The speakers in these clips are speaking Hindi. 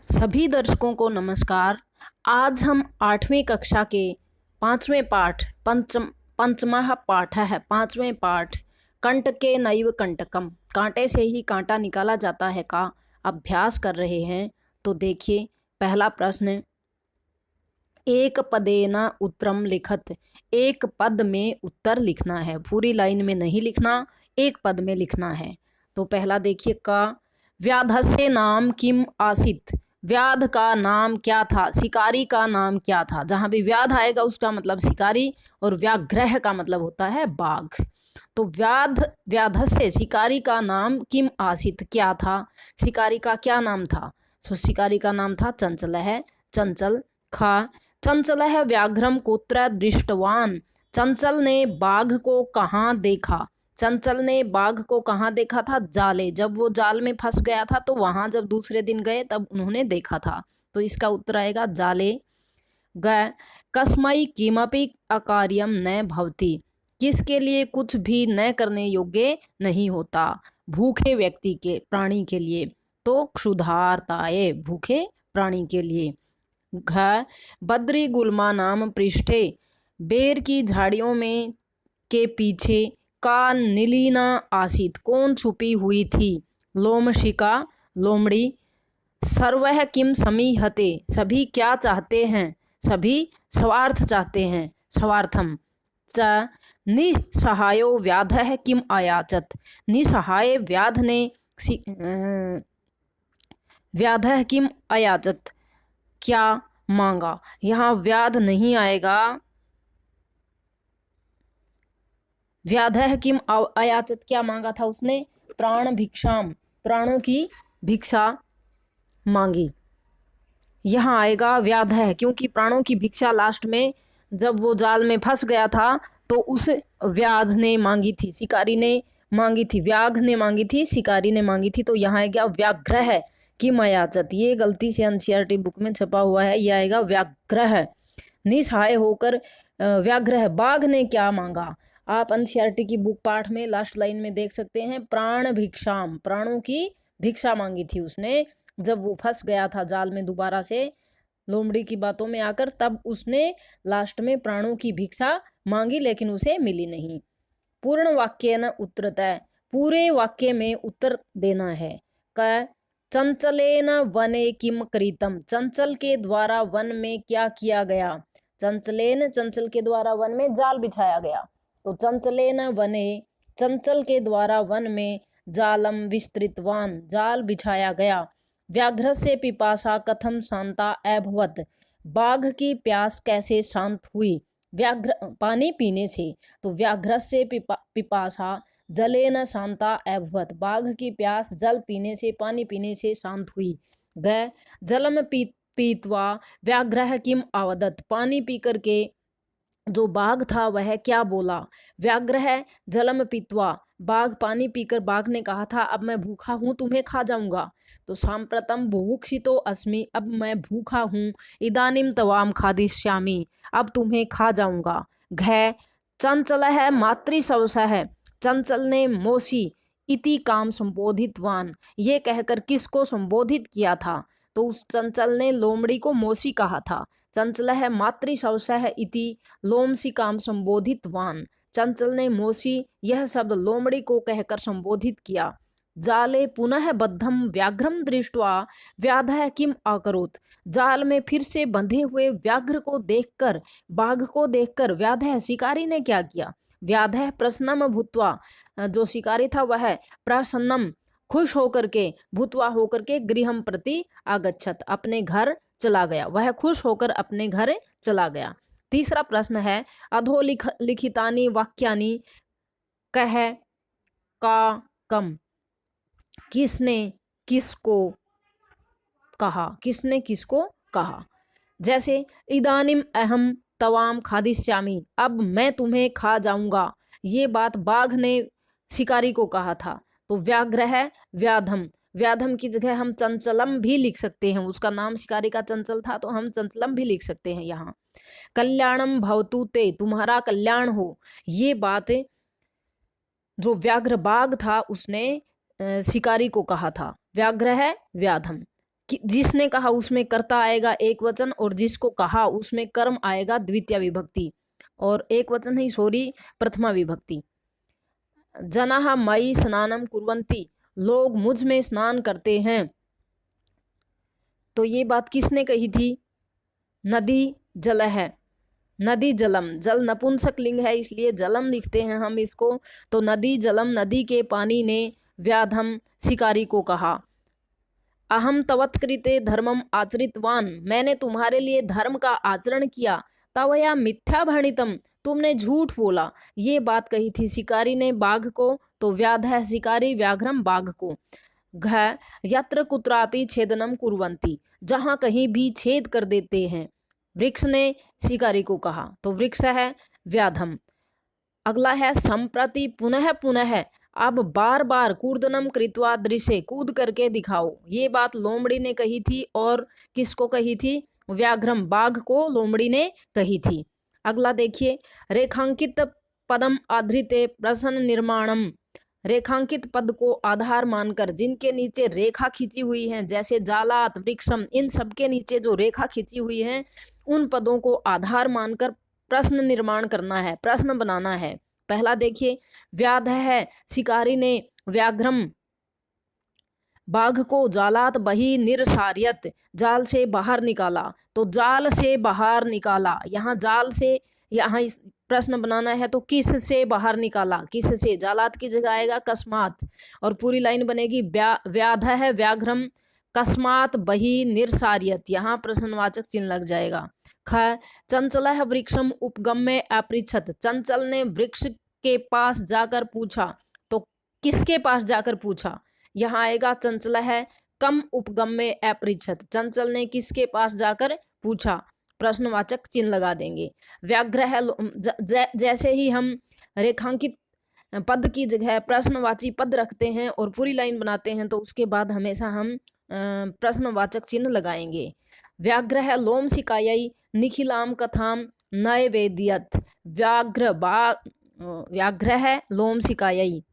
सभी दर्शकों को नमस्कार। आज हम 8वीं कक्षा के पांचवें पाठ पंचमः पाठ है पांचवें पाठ कंटके नैव कंटकम, कांटे से ही कांटा निकाला जाता है का अभ्यास कर रहे हैं। तो देखिए, पहला प्रश्न, एक पदेन उत्तरम लिखत। एक पद में उत्तर लिखना है, पूरी लाइन में नहीं लिखना, एक पद में लिखना है। तो पहला देखिए, का व्याधस्य नाम किम आसित। व्याध का नाम क्या था, शिकारी का नाम क्या था। जहां भी व्याध आएगा उसका मतलब शिकारी, और व्याघ्रह का मतलब होता है बाघ। तो व्याधस्य शिकारी का नाम किम आसित, क्या था, शिकारी का क्या नाम था। सो शिकारी का नाम था चंचल है, चंचल। खा चंचल है व्याघ्रम कुत्र दृष्टवान। चंचल ने बाघ को कहाँ देखा। चंचल ने बाघ को कहाँ देखा था, जाले। जब वो जाल में फंस गया था तो वहां जब दूसरे दिन गए तब उन्होंने देखा था। तो इसका उत्तर आएगा जाले गए। कस्मै किमपि अकार्यम न भवति। किसके लिए कुछ भी न करने योग्य नहीं होता, भूखे व्यक्ति के, प्राणी के लिए। तो क्षुधार्ताय, भूखे प्राणी के लिए। घ बद्री गुल्मा नाम पृष्ठे। बेर की झाड़ियों में के पीछे का नीलिना आसित, कौन छुपी हुई थी, लोमशिका, लोमड़ी। सर्वः किम समीहते, सभी क्या चाहते हैं, सभी स्वार्थ चाहते हैं, स्वार्थम। च निसहायो व्याधः किम आयाचत। निसहाय व्याध ने व्याधः किम आयाचत, क्या मांगा। यहाँ व्याध नहीं आएगा, व्याधः किम आयाचत, क्या मांगा था उसने, प्राण भिक्षाम, प्राणों की भिक्षा मांगी। यहाँ आएगा व्याधः, क्योंकि प्राणों की भिक्षा लास्ट में जब वो जाल में फंस गया था तो उस व्याध ने मांगी थी, शिकारी ने मांगी थी, व्याघ ने मांगी थी, शिकारी ने मांगी थी। तो यहाँ आएगा व्याघ्रह किम आयाचत। ये गलती से एनसीईआरटी बुक में छपा हुआ है, ये आएगा व्याघ्रह। निसहाय होकर व्याघ्रह, बाघ ने क्या मांगा। आप एनसीईआरटी की बुक पाठ में लास्ट लाइन में देख सकते हैं, प्राण भिक्षाम, प्राणों की भिक्षा मांगी थी उसने जब वो फंस गया था जाल में दोबारा से लोमड़ी की बातों में आकर, तब उसने लास्ट में प्राणों की भिक्षा मांगी, लेकिन उसे मिली नहीं। पूर्ण वाक्य न उत्तरतः, पूरे वाक्य में उत्तर देना है। क चंचलेन वने किम कृतम, चंचल के द्वारा वन में क्या किया गया। चंचलेन, चंचल के द्वारा वन में जाल बिछाया गया। तो चंचलेन वने, चंचल के द्वारा वन में जालम विस्तृतवान, जाल बिछाया गया। व्याघ्र से पिपासा कथम शांता अभवत, बाघ की प्यास कैसे शांत हुई। व्याघ्र पानी पीने से, तो व्याघ्र से पिपासा जलेन शांता अभवत, बाघ की प्यास जल पीने से, पानी पीने से शांत हुई। ग जलम पीतवा व्याघ्र किम आवदत, पानी पी करके जो बाघ था वह क्या बोला। व्याघ्र है जलम पीतवा, बाघ पानी पीकर बाघ ने कहा था अब मैं भूखा हूं, तुम्हें खा जाऊंगा। तो सांप्रतम बुभुक्षितो अस्मि, अब मैं भूखा हूं। इदानीम तवाम खादिष्यामि, अब तुम्हें खा जाऊंगा। घ चंचल है मातृशवस है, चंचल ने मोसी इति काम संबोधितवान, ये कहकर किसको संबोधित किया था। तो उस चंचल ने लोमड़ी को मोसी कहा था। चंचल है मातृशवस इति लोमसिकाम संबोधितवान, चंचल ने मोसी यह शब्द लोमड़ी को कहकर संबोधित किया। जाले पुनः बद्धम व्याघ्रम दृष्ट्वा व्याधः किम अकरोत्, जाल में फिर से बंधे हुए व्याघ्र को देखकर, बाघ को देखकर व्याधः शिकारी ने क्या किया। व्याधः प्रसन्नम भूत्वा, जो शिकारी था वह प्रसन्नम खुश होकर के, भूत्वा होकर के, गृहम प्रति आगच्छत, अपने घर चला गया, वह खुश होकर अपने घर चला गया। तीसरा प्रश्न है, अधोलिखितानि वाक्यानि कह का कम, किसने किसको कहा, किसने किसको कहा। जैसे इदानीम अहम तवाम खादिष्यामि, अब मैं तुम्हें खा जाऊंगा, ये बात बाघ ने शिकारी को कहा था। तो व्याघ्र है व्याधम, व्याधम की जगह हम चंचलम भी लिख सकते हैं, उसका नाम शिकारी का चंचल था तो हम चंचलम भी लिख सकते हैं। यहाँ कल्याणम भवतु ते, तुम्हारा कल्याण हो, ये बात जो व्याघ्र बाघ था उसने शिकारी को कहा था। व्याघ्र है व्याधम। जिसने कहा उसमें कर्ता आएगा एक वचन, और जिसको कहा उसमें कर्म आएगा द्वितीय विभक्ति, और एक वचन ही सॉरी प्रथमा विभक्ति। जनाः मयि स्नानम कुर्वन्ति, लोग मुझ में स्नान करते हैं। तो ये बात किसने कही थी? नदी जल है, नदी जलम, जल नपुंसक लिंग है इसलिए जलम लिखते हैं हम इसको। तो नदी जलम, नदी के पानी ने व्याधम शिकारी को कहा। अहम तवत्कृते धर्मम आचरितवान, मैंने तुम्हारे लिए धर्म का आचरण किया। तवया मिथ्या भणितम, तुमने झूठ बोला। ये बात कही थी शिकारी ने बाघ को। तो व्याध है शिकारी, व्याघ्रम बाघ को। घ यत्र कुत्रापि छेदनम कुर्वन्ति, जहाँ कहीं भी छेद कर देते हैं, वृक्ष ने शिकारी को कहा। तो वृक्ष है व्याधम। अगला है संप्रति पुनः पुनः, अब बार बार कूर्दनम कृत्वा दृश्य, कूद करके दिखाओ। ये बात लोमड़ी ने कही थी, और किसको कही थी? व्याघ्रम बाघ को लोमड़ी ने कही थी। अगला देखिए, रेखांकित पदम आधृते प्रश्न निर्माणम, रेखांकित पद को आधार मानकर, जिनके नीचे रेखा खींची हुई है, जैसे जालात वृक्षम, इन सब के नीचे जो रेखा खींची हुई है, उन पदों को आधार मानकर प्रश्न निर्माण करना है, प्रश्न बनाना है। पहला देखिए, व्याध है शिकारी ने व्याघ्रम बाघ को जालात बही निरसार्यत, जाल से बाहर निकाला। तो जाल से बाहर निकाला, यहाँ जाल से, यहाँ इस प्रश्न बनाना है तो किस से बाहर निकाला, किस से, जालात की जगह आएगा कस्मात, और पूरी लाइन बनेगी व्याध है व्याघ्रम कस्मात बही निरसार्यत, यहाँ प्रश्नवाचक चिन्ह लग जाएगा। ख चंचल है वृक्षम उपगम्य अपृच्छत, चंचल ने वृक्ष के पास जाकर पूछा। तो किसके पास जाकर पूछा? यहाँ आएगा चंचल है कम उपगम्य अपृच्छत, चंचल ने किसके पास जाकर पूछा, प्रश्नवाचक चिन्ह लगा देंगे। व्याघ्र है जैसे ही हम रेखांकित पद की जगह प्रश्नवाची पद रखते हैं और पूरी लाइन बनाते हैं, तो उसके बाद हमेशा हम प्रश्नवाचक चिन्ह लगाएंगे। व्याघ्र है लोम शिकायई निखिलाम कथाम नय वेदियत, व्याघ्र है लोम शिकायई,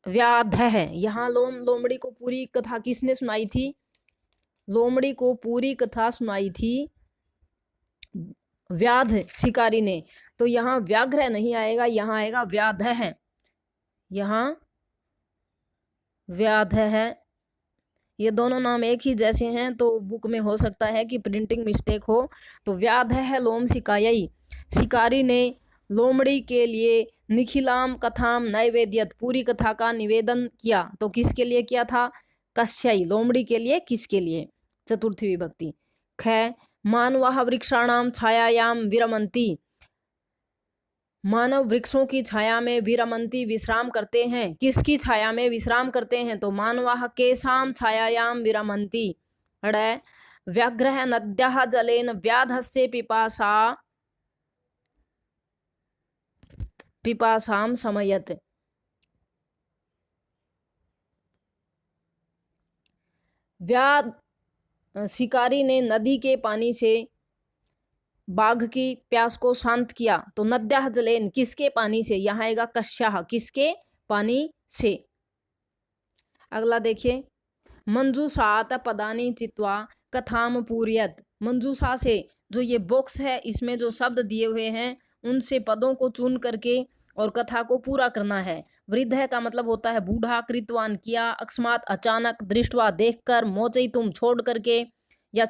व्याध है, यहाँ लोमड़ी को पूरी कथा किसने सुनाई थी? लोमड़ी को पूरी कथा सुनाई थी व्याध शिकारी ने। तो यहाँ व्याघ्र नहीं आएगा, यहाँ आएगा व्याध है, यहाँ व्याध है। ये दोनों नाम एक ही जैसे हैं, तो बुक में हो सकता है कि प्रिंटिंग मिस्टेक हो। तो व्याध है लोम शिकायई, शिकारी ने लोमड़ी के लिए निखिलाम कथाम नैवेद्यत, पूरी कथा का निवेदन किया। तो किसके लिए किया था? कश्यई, लोमड़ी के लिए, किसके लिए? चतुर्थी विभक्ति। ख मानवाः वृक्षाणाम छायायाम विरमन्ति, मानव वृक्षों की छाया में विरमन्ति विश्राम करते हैं। किसकी छाया में विश्राम करते हैं? तो मानवाः केषां छायायाम विरमन्ति। अड़ व्याघ्रः नद्याः जलेन व्याधस्य पिपासाम समयत, व्याध शिकारी ने नदी के पानी से बाघ की प्यास को शांत किया। तो नद्याः जलेन, किसके पानी से? यहाँ आएगा कश्याः, किसके पानी से। अगला देखिए, मंजूषात पदानि चित्वा कथाम पूर्यत, मंजूषा से, जो ये बॉक्स है इसमें जो शब्द दिए हुए हैं उनसे पदों को चुन करके और कथा को पूरा करना है। वृद्ध का मतलब होता है बूढ़ा, कृतवान किया, अकस्मात अचानक, दृष्टवा देखकर, मोचई तुम छोड़ करके या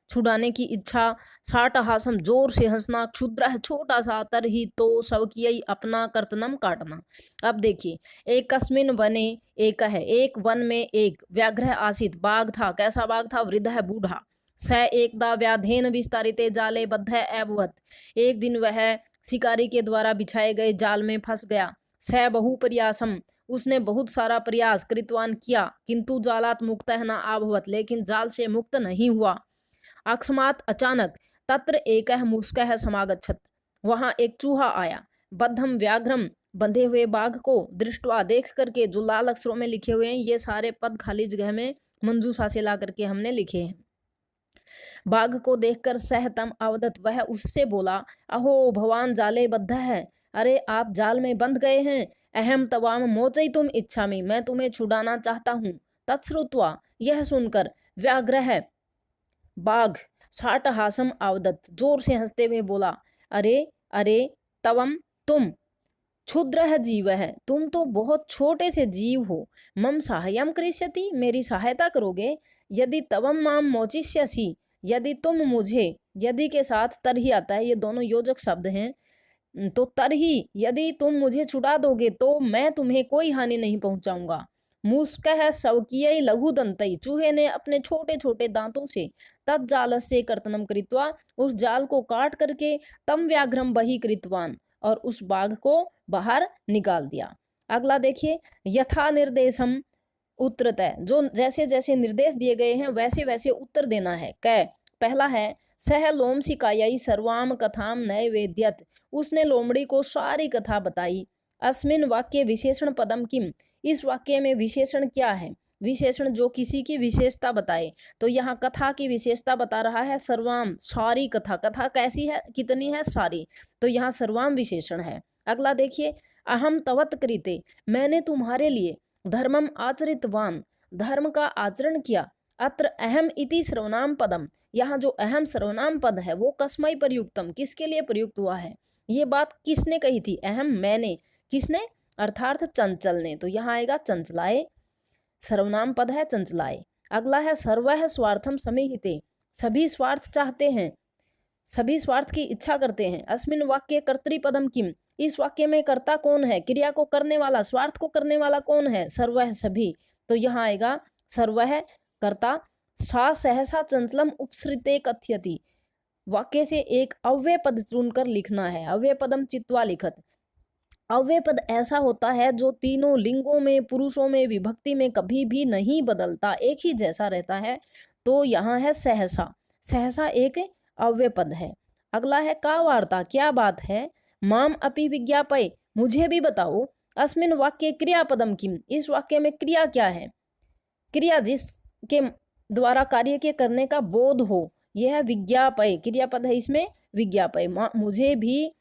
छुड़ाने की इच्छा, साठ हासम जोर से हंसना, क्षुद्र है छोटा सा, तरही तो शवकीय अपना कर्तनम काटना। अब देखिए, एक कस्मिन वने एक है, एक वन में एक व्याघ्र आसित, बाघ था। कैसा बाघ था? वृद्ध है बूढ़ा। स एकदा व्याधेन विस्तारिते जाले बद्ध एवत, एक दिन वह शिकारी के द्वारा बिछाए गए जाल में फंस गया। स बहु प्रयासम, उसने बहुत सारा प्रयास कृतवान किया, किंतु जालात मुक्तः न आभवत, लेकिन जाल से मुक्त नहीं हुआ। अकस्मात अचानक, तत्र एकः मूषकः समागच्छत, वहां एक चूहा आया। बद्धम व्याघ्रम, बंधे हुए बाघ को, दृष्टवा देख करके, जो लाल अक्षरों में लिखे हुए हैं ये सारे पद खाली जगह में मंजूषा से ला करके हमने लिखे हैं। बाघ को देखकर सह तम अवदत, वह उससे बोला, अहो भवान जाले बद्ध है, अरे आप जाल में बंध गए हैं। अहम तवाम मोचयितुम इच्छामि, मैं तुम्हें छुड़ाना चाहता हूँ। तत्श्रुत्वा, यह सुनकर, व्याघ्रः, बाघ, साटहासम अवदत, जोर से हंसते हुए बोला, अरे अरे तवम, तुम, क्षुद्र जीव है, तुम तो बहुत छोटे से जीव हो। मम साहाय्यम करिष्यति, मेरी सहायता करोगे। यदि तवम माम मोचिष्यसि, यदि तुम मुझे, यदि के साथ तरही आता है, ये दोनों योजक शब्द हैं। तो तरही, यदि तुम मुझे छुड़ा दोगे तो मैं तुम्हें कोई हानि नहीं पहुंचाऊंगा। मूषकः शवकीय लघुदंतई, चूहे ने अपने छोटे छोटे दांतों से तज्जाल से कर्तनम कृत्वा, उस जाल को काट करके, तम व्याघ्रम बही कृतवान, और उस बाघ को बाहर निकाल दिया। अगला देखिए, यथा निर्देशम उत्तरतः, जो जैसे जैसे निर्देश दिए गए हैं वैसे वैसे उत्तर देना है। कै, पहला है, सह लोम सिकायई सर्वाम कथाम नय वेद्यत, उसने लोमड़ी को सारी कथा बताई। अस्मिन वाक्य विशेषण पदम किम, इस वाक्य में विशेषण क्या है? विशेषण जो किसी की विशेषता बताए, तो यहाँ कथा की विशेषता बता रहा है। सर्वाम, सारी कथा, कथा कैसी है, कितनी है, सारी, तो यहाँ सर्वाम विशेषण है। अगला देखिए, अहम तवत कृते, मैंने तुम्हारे लिए, धर्मम आचरितवान, धर्म का आचरण किया। अत्र अहम इति सर्वनाम पदम, यहाँ जो अहम सर्वनाम पद है वो कस्मै प्रयुक्तम, किसके लिए प्रयुक्त हुआ है? ये बात किसने कही थी? अहम, मैंने, किसने? अर्थात चंचल ने, तो यहाँ आएगा चंचलाए, सर्वनाम पद है चंचलाए। अगला है, सर्वः स्वार्थम समीहिते, सभी स्वार्थ चाहते हैं, सभी स्वार्थ की इच्छा करते हैं। अस्मिन वाक्य कर्तृपदम किम, इस वाक्य में कर्ता कौन है? क्रिया को करने वाला, स्वार्थ को करने वाला कौन है? सर्वः, सभी, तो यहाँ आएगा सर्वः कर्ता। सा सहसा चंचलम उपसृते कथयति, वाक्य से एक अव्यय पद चुनकर लिखना है। अव्यय पदम चित्वा लिखत, अव्यय पद ऐसा होता है जो तीनों लिंगों में, पुरुषों में, विभक्ति में कभी भी नहीं बदलता, एक ही जैसा रहता है। तो यहाँ है सहसा, सहसा एक अव्यय पद है। अगला है, का वार्ता, क्या बात है? माम अपि विज्ञापय, मुझे भी बताओ। अस्मिन वाक्य क्रियापदम किम, इस वाक्य में क्रिया क्या है? क्रिया जिसके द्वारा कार्य के करने का बोध हो, यह है विज्ञापय, क्रियापद है इसमें विज्ञापय, मुझे भी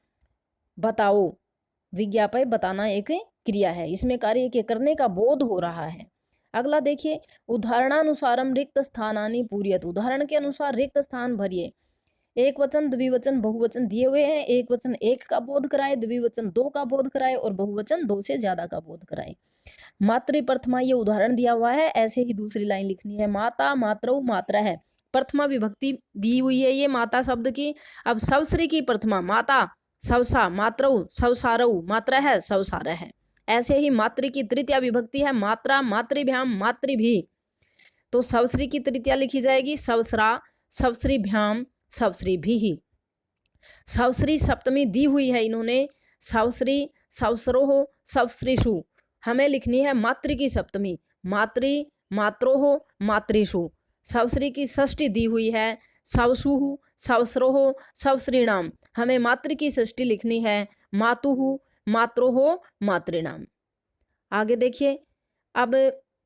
बताओ। विज्ञापय, बताना एक क्रिया है, इसमें कार्य के करने का बोध हो रहा है। अगला देखिए, उदाहरणानुसारम रिक्त स्थानानि पूर्यत, उदाहरण के अनुसार रिक्त स्थान भरिए। एक वचन, द्विवचन, बहुवचन दिए हुए हैं। एक वचन एक का बोध कराए, द्विवचन दो का बोध कराए, और बहुवचन दो से ज्यादा का बोध कराए। मातृ प्रथमा, ये उदाहरण दिया हुआ है। ऐसे ही दूसरी लाइन लिखनी है, माता, मातरौ, मात्रा है, प्रथमा विभक्ति दी हुई है ये माता शब्द की। अब सवश्री की प्रथमा, माता सवसा, मातरौ सवसारौ, मात्रा है सवसार है। ऐसे ही मातृ की तृतीया विभक्ति है मात्रा, मातृभ्याम, मातृभी, तो सवश्री की तृतीया लिखी जाएगी सवसरा, सवश्रीभ्याम, सवश्रीभिः। सवश्री सप्तमी दी हुई है इन्होंने, सवश्री, सवसरोः, सवश्रीषु। हमें लिखनी है मातृ की सप्तमी, मातृ, मात्रोः, मातृषु। सवश्री की षष्ठी दी हुई है, सवसुः, सवसरोः, सवश्रीणाम। हमें मातृ की षष्ठी लिखनी है, मातुः, मात्रोः, मातृणाम। आगे देखिए, अब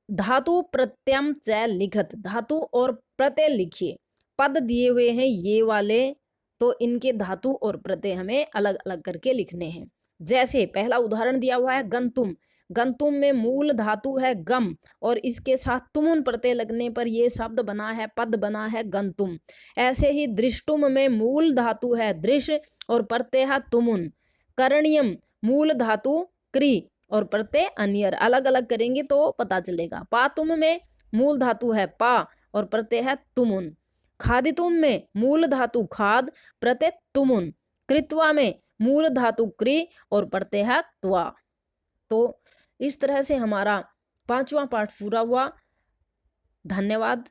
धातु प्रत्ययम च लिखत, धातु और प्रत्यय लिखिए। पद दिए हुए हैं ये वाले, तो इनके धातु और प्रत्यय हमें अलग अलग करके लिखने हैं। जैसे पहला उदाहरण दिया हुआ है गंतुम, गंतुम में मूल धातु है गम, और इसके साथ तुमुन प्रत्यय लगने पर यह शब्द बना है, पद बना है गंतुम। ऐसे ही दृष्टुम में मूल धातु है दृश, और प्रत्यय है तुमुन। करणीयम, मूल धातु क्री, और प्रत्यय अन्यर, अलग अलग करेंगे तो पता चलेगा। पातुम में मूल धातु है पा, और प्रत्यय है तुमुन। खादितुम में मूल धातु खाद, प्रत्यय तुमुन। कृत्वा में मूल धातु क्री, और प्रत्यय है त्वा। तो इस तरह से हमारा 5वां पाठ पूरा हुआ। धन्यवाद।